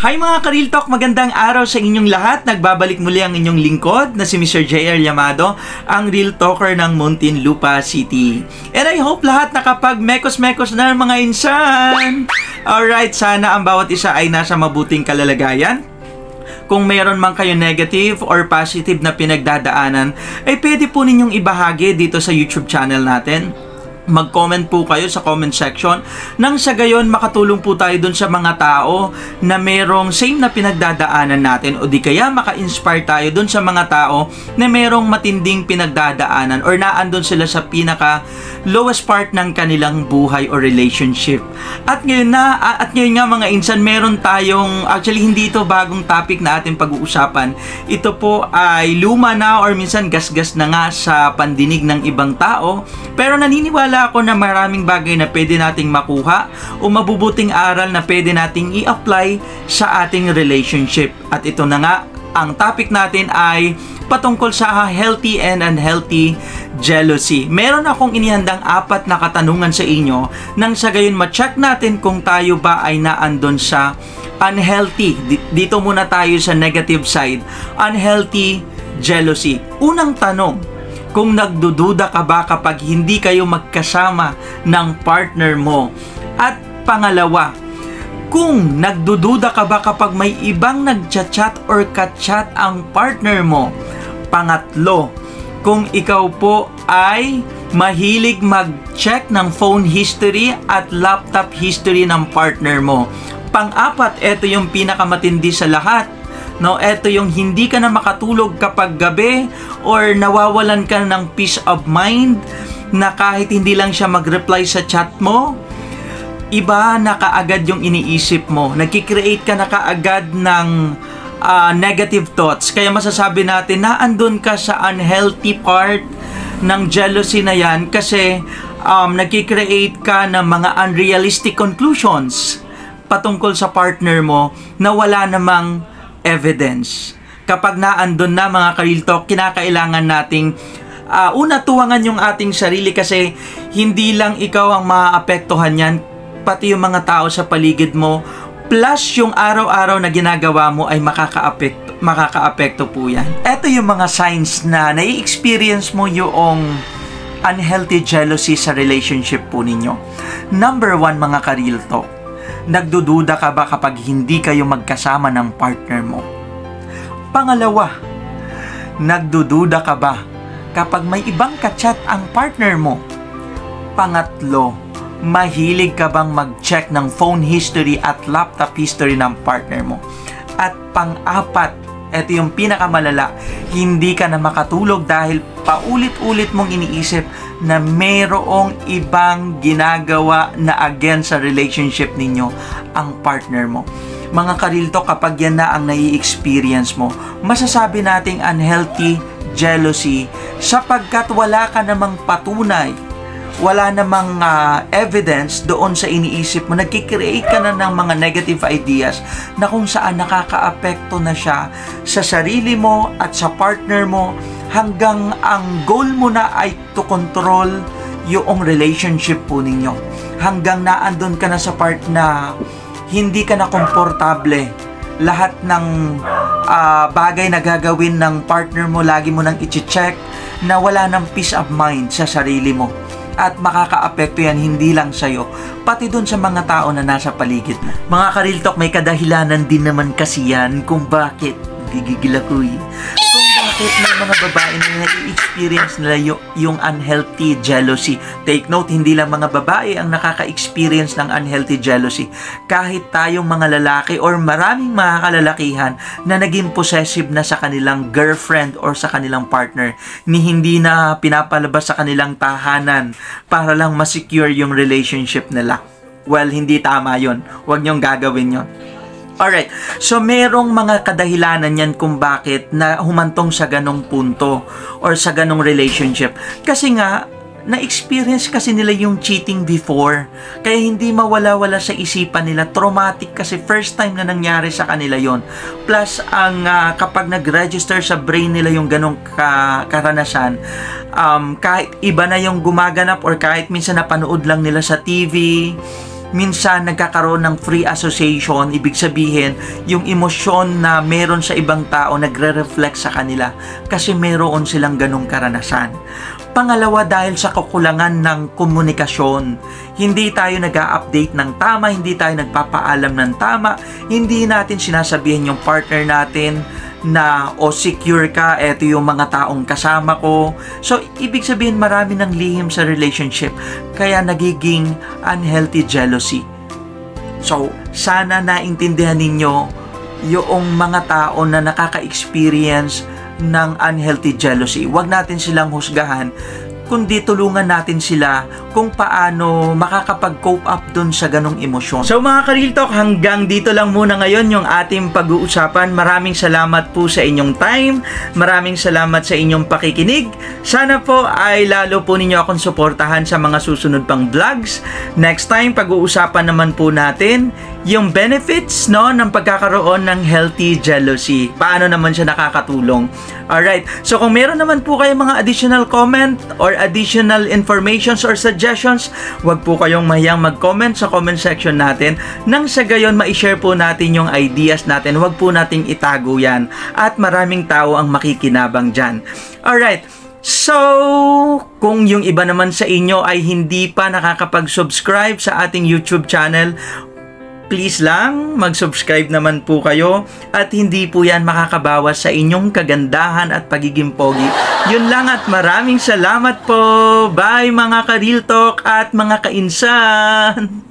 Hi mga ka-Real Talk! Magandang araw sa inyong lahat. Nagbabalik muli ang inyong lingkod na si Mr. J.R. Llamado, ang Real Talker ng Muntinlupa City. And I hope lahat nakapag-mekos-mekos na mga insan. Alright, sana ang bawat isa ay nasa mabuting kalalagayan. Kung mayroon man kayo negative or positive na pinagdadaanan, ay pwede po ninyong ibahagi dito sa YouTube channel natin. Mag-comment po kayo sa comment section nang sa gayon makatulong po tayo dun sa mga tao na merong same na pinagdadaanan natin, o di kaya maka-inspire tayo dun sa mga tao na merong matinding pinagdadaanan or naandun sila sa pinaka lowest part ng kanilang buhay o relationship. At ngayon nga mga insan, meron tayong, actually hindi ito bagong topic na ating pag-uusapan. Ito po ay luma na or minsan gasgas na nga sa pandinig ng ibang tao, pero naniniwala ako na maraming bagay na pwede nating makuha o mabubuting aral na pwede nating i-apply sa ating relationship. At ito na nga, ang topic natin ay patungkol sa healthy and unhealthy jealousy. Meron akong inihandang 4 na katanungan sa inyo nang sa gayon ma-check natin kung tayo ba ay naandun sa unhealthy. Dito muna tayo sa negative side, unhealthy jealousy. Unang tanong, kung nagdududa ka ba kapag hindi kayo magkasama ng partner mo? At pangalawa, kung nagdududa ka ba kapag may ibang nagchat-chat or ka-chat ang partner mo? Pangatlo, kung ikaw po ay mahilig mag-check ng phone history at laptop history ng partner mo. Pang-apat, ito yung pinakamatindi sa lahat. No, eto yung hindi ka na makatulog kapag gabi or nawawalan ka ng peace of mind na kahit hindi lang siya mag-reply sa chat mo, iba na kaagad yung iniisip mo. Nagki-create ka na kaagad ng negative thoughts. Kaya masasabi natin na andun ka sa unhealthy part ng jealousy na yan kasi nagki-create ka ng mga unrealistic conclusions patungkol sa partner mo na wala namang evidence. Kapag naandun na mga ka-Real Talk, kinakailangan nating tuwangan yung ating sarili kasi hindi lang ikaw ang maaapektuhan yan, pati yung mga tao sa paligid mo, plus yung araw-araw na ginagawa mo ay makakaapekto po yan. Ito yung mga signs na nai-experience mo yung unhealthy jealousy sa relationship po ninyo. Number 1 mga ka-Real Talk, nagdududa ka ba kapag hindi kayo magkasama ng partner mo? Pangalawa, nagdududa ka ba kapag may ibang ka-chat ang partner mo? Pangatlo, mahilig ka bang mag-check ng phone history at laptop history ng partner mo? At pang-apat, ito yung pinakamalala, hindi ka na makatulog dahil paulit-ulit mong iniisip na mayroong ibang ginagawa na against sa relationship ninyo ang partner mo. Mga ka-Real Talk, kapag yan na ang nai-experience mo, masasabi nating unhealthy jealousy sapagkat wala ka namang patunay, wala namang evidence doon sa iniisip mo. Nagkikreate ka na ng mga negative ideas na kung saan nakakaapekto na siya sa sarili mo at sa partner mo hanggang ang goal mo na ay to control yung relationship po ninyo. Hanggang naandun ka na sa part na hindi ka na komportable. Lahat ng bagay na gagawin ng partner mo, lagi mo nang i-check na wala ng peace of mind sa sarili mo. At makakaapekto yan hindi lang sa'yo, pati dun sa mga tao na nasa paligid mo. Mga ka-Real Talk, may kadahilanan din naman kasi yan kung bakit gigigil ako kung bakit may mga babae na nai-experience nila yung unhealthy jealousy. Take note, hindi lang mga babae ang nakaka-experience ng unhealthy jealousy. Kahit tayong mga lalaki or maraming mga kalalakihan na naging possessive na sa kanilang girlfriend or sa kanilang partner, ni hindi na pinapalabas sa kanilang tahanan para lang masecure yung relationship nila. Well, hindi tama yun. Huwag niyong gagawin yun. Alright, so merong mga kadahilanan yan kung bakit na humantong sa ganong punto or sa ganong relationship. Kasi nga, na-experience kasi nila yung cheating before. Kaya hindi mawala-wala sa isipan nila. Traumatic kasi first time na nangyari sa kanila yon. Plus, ang kapag nag-register sa brain nila yung ganong karanasan, kahit iba na yung gumaganap or kahit minsan napanood lang nila sa TV, minsan nagkakaroon ng free association. Ibig sabihin, yung emosyon na meron sa ibang tao nagre-reflect sa kanila kasi meron silang ganong karanasan. Pangalawa, dahil sa kakulangan ng komunikasyon. Hindi tayo nag-a-update ng tama, hindi tayo nagpapaalam ng tama, hindi natin sinasabihin yung partner natin na secure ka, eto yung mga taong kasama ko. So, ibig sabihin marami ng lihim sa relationship, kaya nagiging unhealthy jealousy. So, sana naintindihan ninyo yung mga tao na nakaka-experience ng unhealthy jealousy. Huwag natin silang husgahan, kundi tulungan natin sila kung paano makakapag-cope up dun sa ganong emosyon. So mga ka-Real Talk, hanggang dito lang muna ngayon yung ating pag-uusapan. Maraming salamat po sa inyong time. Maraming salamat sa inyong pakikinig. Sana po ay lalo po ninyo akong suportahan sa mga susunod pang vlogs. Next time, pag-uusapan naman po natin yung benefits ng pagkakaroon ng healthy jealousy. Paano naman siya nakakatulong. Alright, so kung meron naman po kayo mga additional comment or additional informations or suggestions, wag po kayong mahiyang mag-comment sa comment section natin. Nang sa gayon, ma-share po natin yung ideas natin. Wag po nating itago yan. At maraming tao ang makikinabang dyan. Alright, so kung yung iba naman sa inyo ay hindi pa nakakapag-subscribe sa ating YouTube channel, please lang, mag-subscribe naman po kayo at hindi po yan makakabawas sa inyong kagandahan at pagiging pogi. Yun lang at maraming salamat po. Bye mga ka-Real Talk at mga kainsan!